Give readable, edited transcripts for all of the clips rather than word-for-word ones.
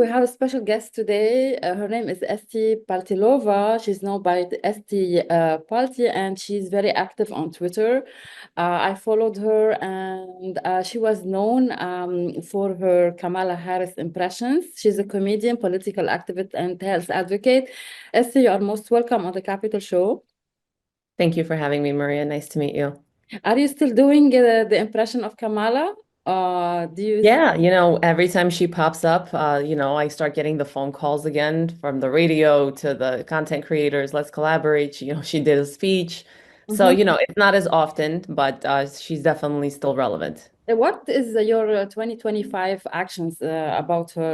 have a special guest today. Her name is Esti Paltilova. She's known by the Esti Palti, and she's very active on Twitter. I followed her, and she was known for her Kamala Harris impressions. She's a comedian, political activist, and health advocate. Esti, you are most welcome on the Capital Show. Thank you for having me, Maria. Nice to meet you. Are you still doing the impression of Kamala? Do you? Yeah, every time she pops up, I start getting the phone calls again from the radio to the content creators. Let's collaborate. She did a speech. So, Mhm. it's not as often, but she's definitely still relevant. What is your 2025 actions about her?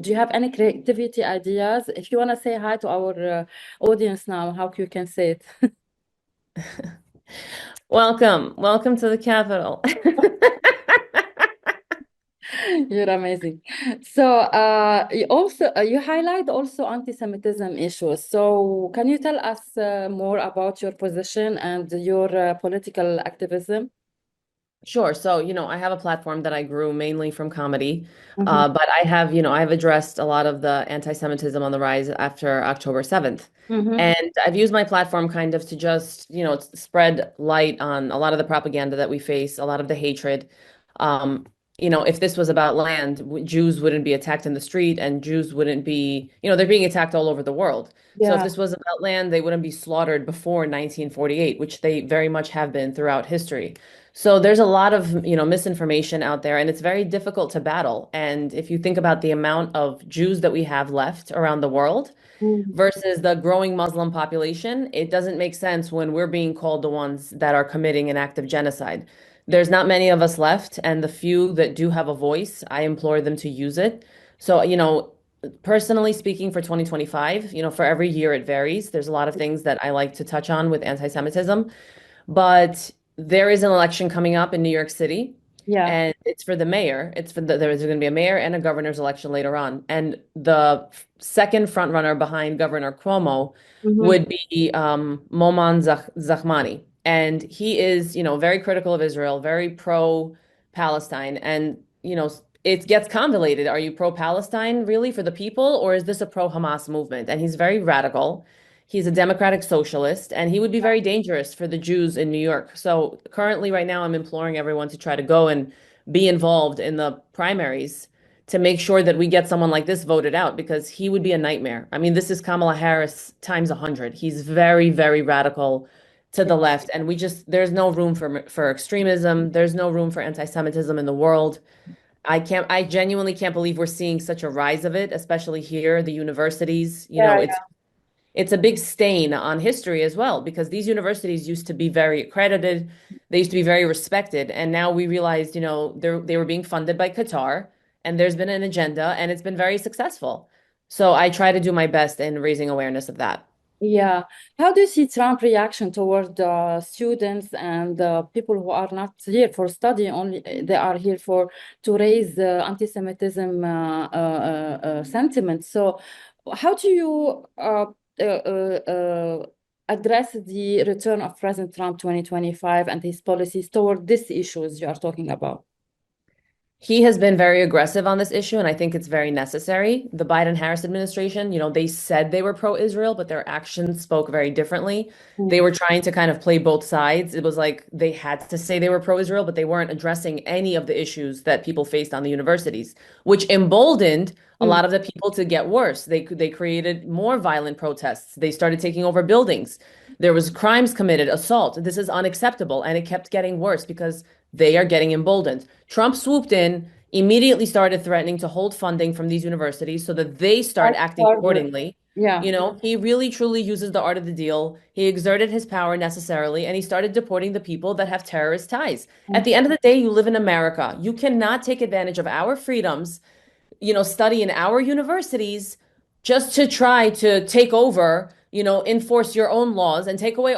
Do you have any creativity ideas? If you want to say hi to our audience now, how you can say it? Welcome. Welcome to the Capitol. You're amazing. So you highlight also anti-Semitism issues. So can you tell us more about your position and your political activism? Sure. So, I have a platform that I grew mainly from comedy, Mm-hmm. but I've addressed a lot of the anti-Semitism on the rise after October 7th. Mm-hmm. And I've used my platform kind of to just, spread light on a lot of the propaganda that we face, a lot of the hatred. Um, if this was about land, Jews wouldn't be attacked in the street and Jews wouldn't be, they're being attacked all over the world. So if Yeah, this was about land, they wouldn't be slaughtered before 1948, which they very much have been throughout history. So there's a lot of, misinformation out there, and it's very difficult to battle. And if you think about the amount of Jews that we have left around the world mm, versus the growing Muslim population, it doesn't make sense when we're being called the ones that are committing an act of genocide. There's not many of us left, and the few that do have a voice, I implore them to use it. So, personally speaking, for 2025, for every year it varies. There's a lot of things that I like to touch on with anti-Semitism. But there is an election coming up in New York City, yeah. and it's for the mayor. There's going to be a mayor and a governor's election later on. And the second front runner behind Governor Cuomo Mm-hmm. would be Moman Zahmani. And he is, very critical of Israel, very pro-Palestine. And, it gets convoluted. Are you pro-Palestine really for the people, or is this a pro-Hamas movement? And he's very radical. He's a democratic socialist, and he would be very dangerous for the Jews in New York. So currently, right now, I'm imploring everyone to try to go and be involved in the primaries to make sure that we get someone like this voted out because he would be a nightmare. I mean, this is Kamala Harris times 100. He's very, very radical to the left, and there's no room for extremism. There's no room for anti-Semitism in the world. I genuinely can't believe we're seeing such a rise of it, especially here, the universities. Yeah, It's a big stain on history as well, because these universities used to be very accredited, they used to be very respected, and now we realized, they were being funded by Qatar, and there's been an agenda, and it's been very successful. So I try to do my best in raising awareness of that. yeah. How do you see Trump reaction toward students and people who are not here for study only? They are here for to raise anti-Semitism sentiment. So, how do you address the return of President Trump 2025 and his policies toward these issues you are talking about? He has been very aggressive on this issue, and I think it's very necessary. The Biden-Harris administration, they said they were pro-Israel, but their actions spoke very differently. They Mm, were trying to kind of play both sides. It was like they had to say they were pro-Israel, but they weren't addressing any of the issues that people faced on the universities, which emboldened a mm, lot of the people to get worse. They created more violent protests. They started taking over buildings. There was crimes committed, assault. This is unacceptable, and it kept getting worse because they are getting emboldened. Trump swooped in, immediately started threatening to hold funding from these universities so that they start Fight acting harder. accordingly. Yeah. He really truly uses the art of the deal. He exerted his power necessarily, and he started deporting the people that have terrorist ties. At Mm, the end of the day, you live in America. You cannot take advantage of our freedoms, study in our universities just to try to take over, enforce your own laws and take away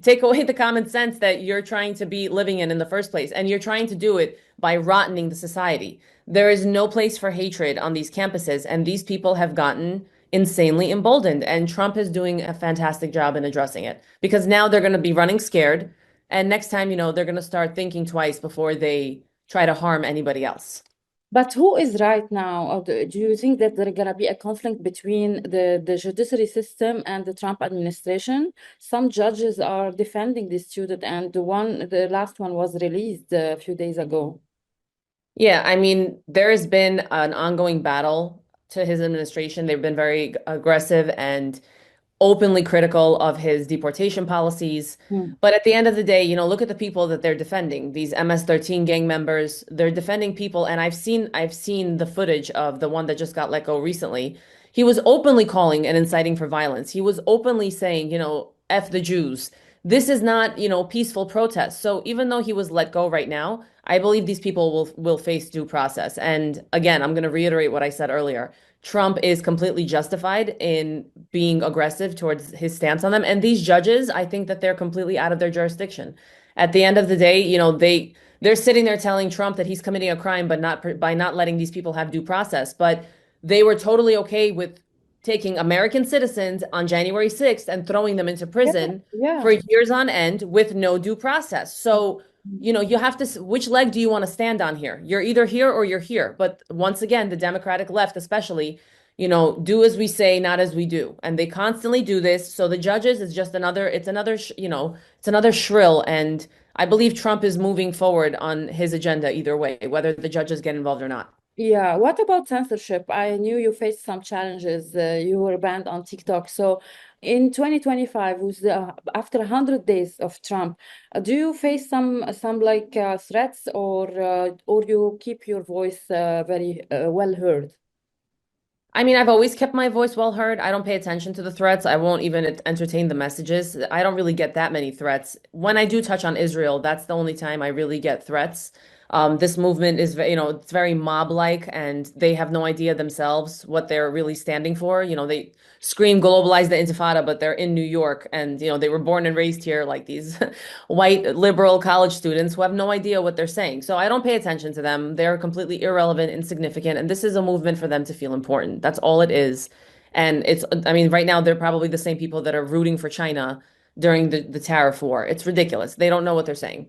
take away the common sense that you're trying to be living in the first place. And you're trying to do it by rottening the society. There is no place for hatred on these campuses, and these people have gotten insanely emboldened. And Trump is doing a fantastic job in addressing it because now they're going to be running scared. And next time, they're going to start thinking twice before they try to harm anybody else. But who is right now? Or do you think that there's gonna be a conflict between the judiciary system and the Trump administration? Some judges are defending this student, and the last one was released a few days ago. Yeah, I mean, there has been an ongoing battle to his administration. They've been very aggressive and openly critical of his deportation policies. Hmm. But at the end of the day, look at the people that they're defending. These MS-13 gang members, they're defending people, and I've seen the footage of the one that just got let go recently. He was openly calling and inciting for violence. He was openly saying, F the Jews. This is not, peaceful protest. So even though he was let go right now, I believe these people will face due process. And again, I'm going to reiterate what I said earlier. Trump is completely justified in being aggressive towards his stance on them. And these judges, I think that they're completely out of their jurisdiction. At the end of the day, they're sitting there telling Trump that he's committing a crime, but not by not letting these people have due process. But they were totally okay with taking American citizens on January 6th and throwing them into Yeah, prison yeah. for years on end with no due process. So, you have to, which leg do you want to stand on here? You're either here or you're here. But once again, the Democratic left, especially, do as we say, not as we do. And they constantly do this. So the judges is just it's another shrill. And I believe Trump is moving forward on his agenda either way, whether the judges get involved or not. Yeah, what about censorship? I knew you faced some challenges. You were banned on TikTok. So in 2025, after 100 days of Trump, do you face some like threats, or you keep your voice very well heard? I mean, I've always kept my voice well heard. I don't pay attention to the threats. I won't even entertain the messages. I don't really get that many threats. When I do touch on Israel, that's the only time I really get threats. This movement is, it's very mob-like, and they have no idea themselves what they're really standing for. They scream globalize the Intifada, but they're in New York, and they were born and raised here like these white liberal college students who have no idea what they're saying. So I don't pay attention to them. They're completely irrelevant, insignificant, and this is a movement for them to feel important. That's all it is. And I mean, right now they're probably the same people that are rooting for China during the tariff war. It's ridiculous. They don't know what they're saying.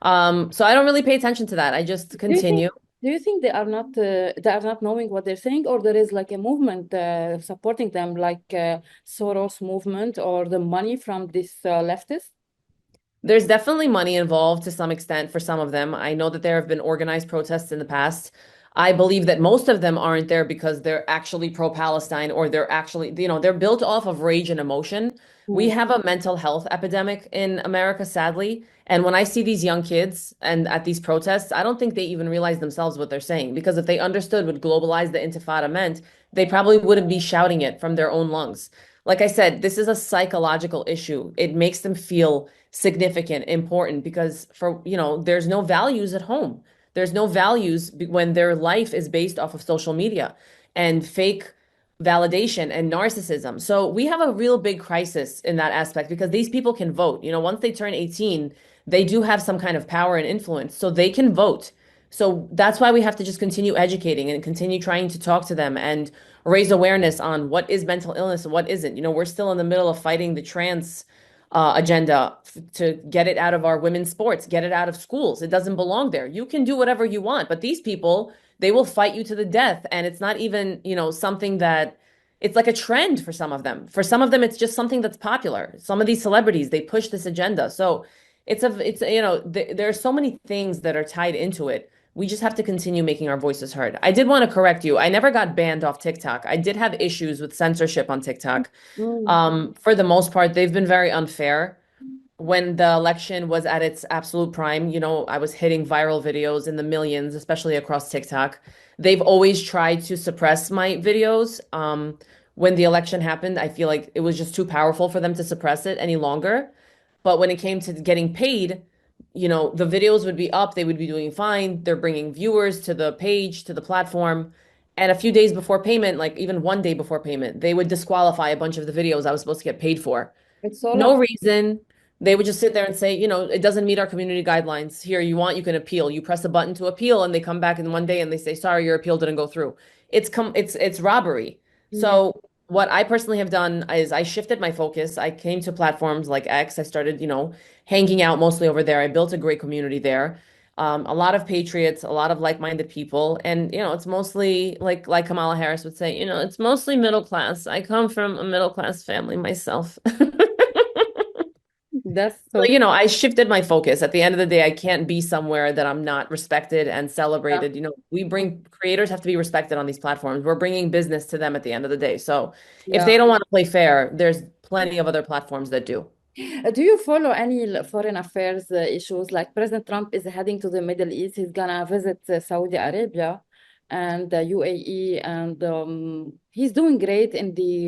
So I don't really pay attention to that. I just Do you think continue. do you think they are not knowing what they're saying, or there is like a movement supporting them, like Soros movement or the money from this leftist? There's definitely money involved to some extent for some of them. I know that there have been organized protests in the past. I believe that most of them aren't there because they're actually pro-Palestine, or they're actually, they're built off of rage and emotion. We Mm. have a mental health epidemic in America, sadly. And when I see these young kids and at these protests, I don't think they even realize themselves what they're saying. Because if they understood what globalize the Intifada meant, they probably wouldn't be shouting it from their own lungs. Like I said, this is a psychological issue. It makes them feel significant, important, because there's no values at home. There's no values when their life is based off of social media and fake validation and narcissism. So we have a real big crisis in that aspect because these people can vote. Once they turn 18, they do have some kind of power and influence, so they can vote. So that's why we have to just continue educating and continue trying to talk to them and raise awareness on what is mental illness and what isn't. We're still in the middle of fighting the trans agenda to get it out of our women's sports, get it out of schools. It doesn't belong there. You can do whatever you want, but these people, they will fight you to the death. And it's not even, something that it's like a trend for some of them. For some of them, it's just something that's popular. Some of these celebrities, they push this agenda. So there are so many things that are tied into it. We just have to continue making our voices heard. I did want to correct you. I never got banned off TikTok. I did have issues with censorship on TikTok. Mm. For the most part, they've been very unfair. When the election was at its absolute prime, I was hitting viral videos in the millions, especially across TikTok. They've always tried to suppress my videos. When the election happened, I feel like it was just too powerful for them to suppress it any longer. But when it came to getting paid, the videos would be up, they would be doing fine. They're bringing viewers to the page, to the platform. And a few days before payment, like even one day before payment, they would disqualify a bunch of the videos I was supposed to get paid for. It's all No up. reason. They would just sit there and say, it doesn't meet our community guidelines. Here, you can appeal. You press a button to appeal, and they come back in one day and they say, sorry, your appeal didn't go through. It's robbery. Yeah. So what I personally have done is I shifted my focus. I came to platforms like X. I started, hanging out mostly over there. I built a great community there. a lot of patriots, a lot of like-minded people, and it's mostly like Kamala Harris would say, it's mostly middle class. I come from a middle class family myself. That's So, so I shifted my focus. At the end of the day, I can't be somewhere that I'm not respected and yeah. celebrated. We bring creators have to be respected on these platforms. We're bringing business to them at the end of the day. So, if Yeah. they don't want to play fair, there's plenty of other platforms that do. Do you follow any foreign affairs issues? Like President Trump is heading to the Middle East. He's gonna visit Saudi Arabia and UAE, and he's doing great in the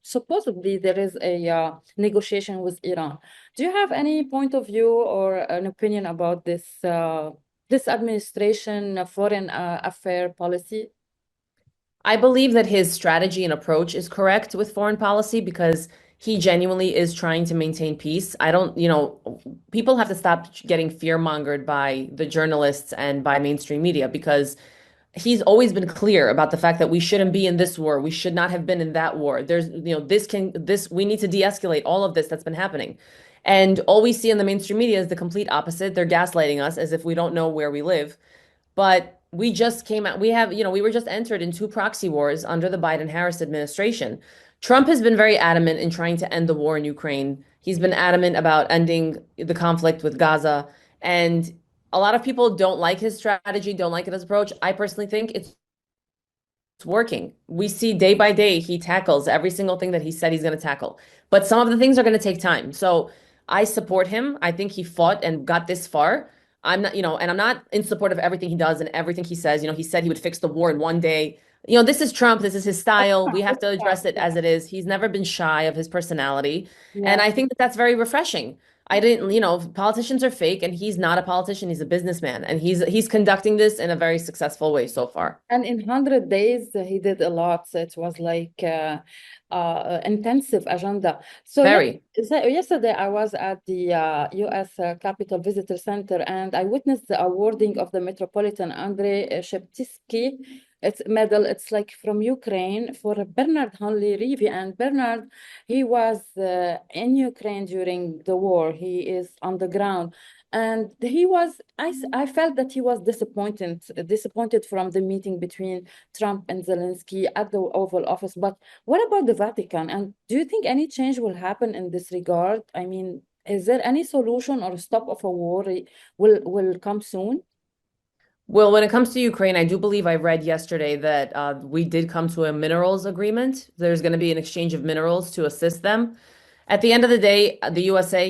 supposedly there is a negotiation with Iran. Do you have any point of view or an opinion about this administration foreign affair policy? I believe that his strategy and approach is correct with foreign policy because he genuinely is trying to maintain peace. I don't, people have to stop getting fear-mongered by the journalists and by mainstream media because he's always been clear about the fact that we shouldn't be in this war. We should not have been in that war. There's, we need to de-escalate all of this that's been happening. And all we see in the mainstream media is the complete opposite. They're gaslighting us as if we don't know where we live. But we just came out, we were just entered in two proxy wars under the Biden-Harris administration. Trump has been very adamant in trying to end the war in Ukraine. He's been adamant about ending the conflict with Gaza. And a lot of people don't like his strategy, don't like his approach. I personally think it's working. We see day by day he tackles every single thing that he said he's going to tackle. But some of the things are going to take time. So I support him. I think he fought and got this far. I'm not, and I'm not in support of everything he does and everything he says. He said he would fix the war in one day. This is Trump. This is his style. We have to address it as it is. He's never been shy of his personality. And Yeah. I think that that's very refreshing. I didn't, politicians are fake and he's not a politician. He's a businessman and he's conducting this in a very successful way so far. And in 100 days, he did a lot. So it was like intensive agenda. So, yes, Very. so yesterday I was at the U.S. Capitol Visitor Center and I witnessed the awarding of the Metropolitan Andrei Sheptytsky. It's medal. It's like from Ukraine for Bernard Henley Levy. And Bernard, he was in Ukraine during the war. He is on the ground. And I felt that he was disappointed from the meeting between Trump and Zelensky at the Oval Office. But what about the Vatican? And do you think any change will happen in this regard? I mean, is there any solution or stop of a war will come soon? Well, when it comes to Ukraine, I do believe I read yesterday that we did come to a minerals agreement. There's going to be an exchange of minerals to assist them. At the end of the day, the USA,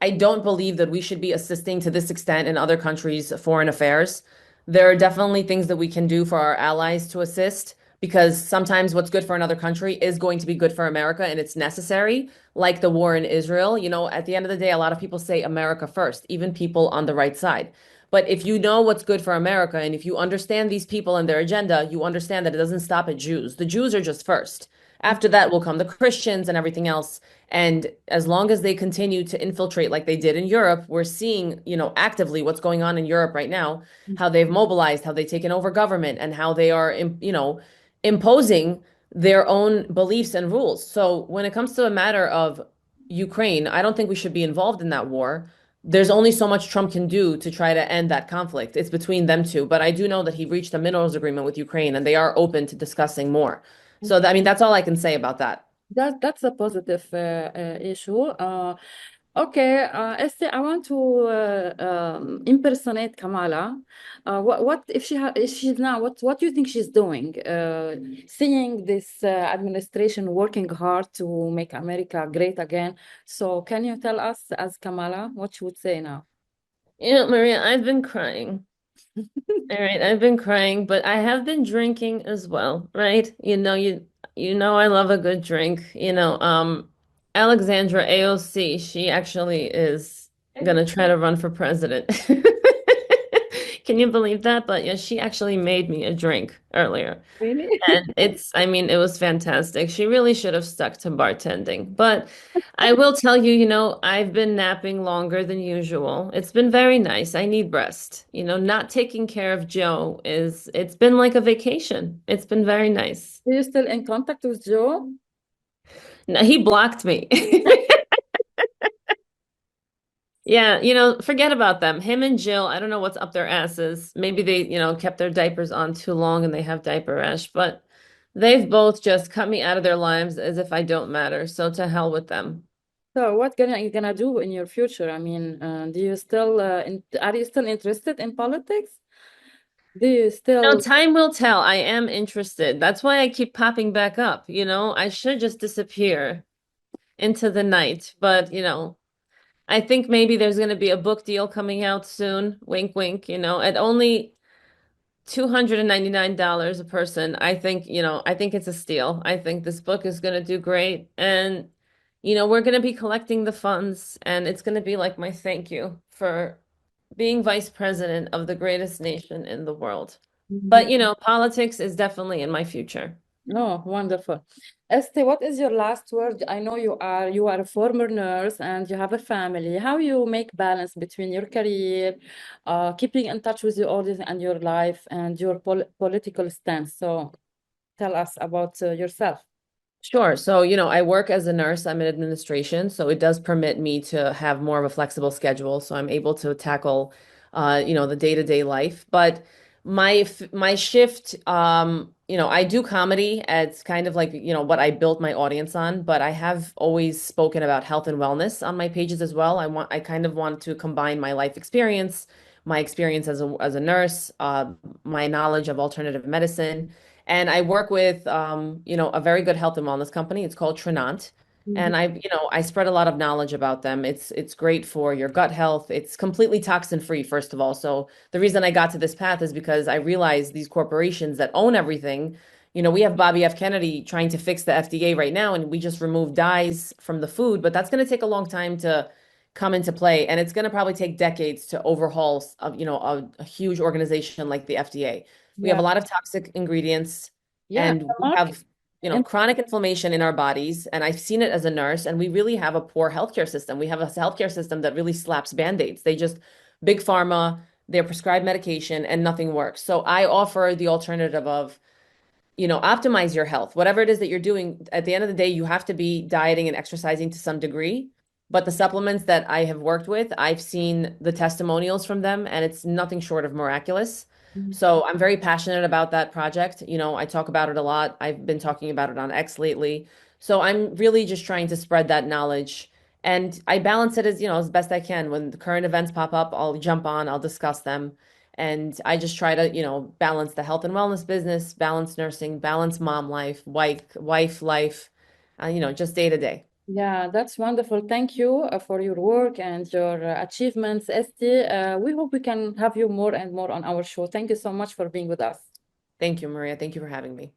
I don't believe that we should be assisting to this extent in other countries' foreign affairs. There are definitely things that we can do for our allies to assist because sometimes what's good for another country is going to be good for America and it's necessary, like the war in Israel. At the end of the day, a lot of people say America first, even people on the right side. But if you know what's good for America and if you understand these people and their agenda, you understand that it doesn't stop at Jews. The Jews are just first. After that will come the Christians and everything else. And as long as they continue to infiltrate like they did in Europe, we're seeing, actively what's going on in Europe right now, how they've mobilized, how they've taken over government, and how they are, imposing their own beliefs and rules. So when it comes to a matter of Ukraine, I don't think we should be involved in that war. There's only so much Trump can do to try to end that conflict. It's between them two. But I do know that he reached a minerals agreement with Ukraine and they are open to discussing more. So, I mean, that's all I can say about that. That's a positive issue. Okay, Esti, I want to impersonate Kamala. What if if she's now? What do you think she's doing? Seeing this administration working hard to make America great again. So, can you tell us, as Kamala, what you would say now? Maria, I've been crying. All right, I've been crying, but I have been drinking as well, right? You know I love a good drink. Alexandra AOC, she actually is gonna try to run for president. Can you believe that? But yeah, she actually made me a drink earlier. Really? And I mean, it was fantastic. She really should have stuck to bartending. But I will tell you, I've been napping longer than usual. It's been very nice. I need rest. Not taking care of Joe it's been like a vacation. It's been very nice. Are you still in contact with Joe? No, he blocked me. Yeah, forget about them. Him and Jill, I don't know what's up their asses. Maybe they, kept their diapers on too long and they have diaper rash, but they've both just cut me out of their lives as if I don't matter. So to hell with them. So what you gonna do in your future? I mean, do you still are you still interested in politics? Do you No, still time will tell. I am interested. That's why I keep popping back up, I should just disappear into the night, but I think maybe there's going to be a book deal coming out soon. Wink, wink, at only $299 a person. I think it's a steal. I think this book is going to do great. And, we're going to be collecting the funds, and it's going to be like my thank you for being vice president of the greatest nation in the world. But, Mhm. politics is definitely in my future. Oh, wonderful. Este, what is your last word? I know you are a former nurse and you have a family. How you make balance between your career, keeping in touch with your audience and your life and your political stance? So tell us about yourself. Sure. So, I work as a nurse. I'm in administration, so it does permit me to have more of a flexible schedule. So I'm able to tackle, the day-to-day life. But my shift, I do comedy. It's kind of like, what I built my audience on. But I have always spoken about health and wellness on my pages as well. I kind of want to combine my life experience, my experience as a nurse, my knowledge of alternative medicine. And I work with, a very good health and wellness company. It's called Trinant. Mhm. And I spread a lot of knowledge about them. It's great for your gut health. It's completely toxin free, first of all. So the reason I got to this path is because I realized these corporations that own everything, we have Bobby F. Kennedy trying to fix the FDA right now, and we just removed dyes from the food, but that's going to take a long time to come into play, and it's going to probably take decades to overhaul, a huge organization like the FDA. We have Yeah, a lot of toxic ingredients, yeah. and The we market. have, chronic inflammation in our bodies. And I've seen it as a nurse, and we really have a poor healthcare system. We have a healthcare system that really slaps band-aids. They just, big pharma, they're prescribed medication and nothing works. So I offer the alternative of, optimize your health. Whatever it is that you're doing, at the end of the day, you have to be dieting and exercising to some degree. But the supplements that I have worked with, I've seen the testimonials from them, and it's nothing short of miraculous. Mhm. So I'm very passionate about that project. I talk about it a lot. I've been talking about it on X lately. So I'm really just trying to spread that knowledge. And I balance it as best I can. When the current events pop up, I'll jump on, I'll discuss them. And I just try to, balance the health and wellness business, balance nursing, balance mom life, wife life, just day to day. Yeah, that's wonderful. Thank you for your work and your achievements, Esti. We hope we can have you more and more on our show. Thank you so much for being with us. Thank you, Maria. Thank you for having me.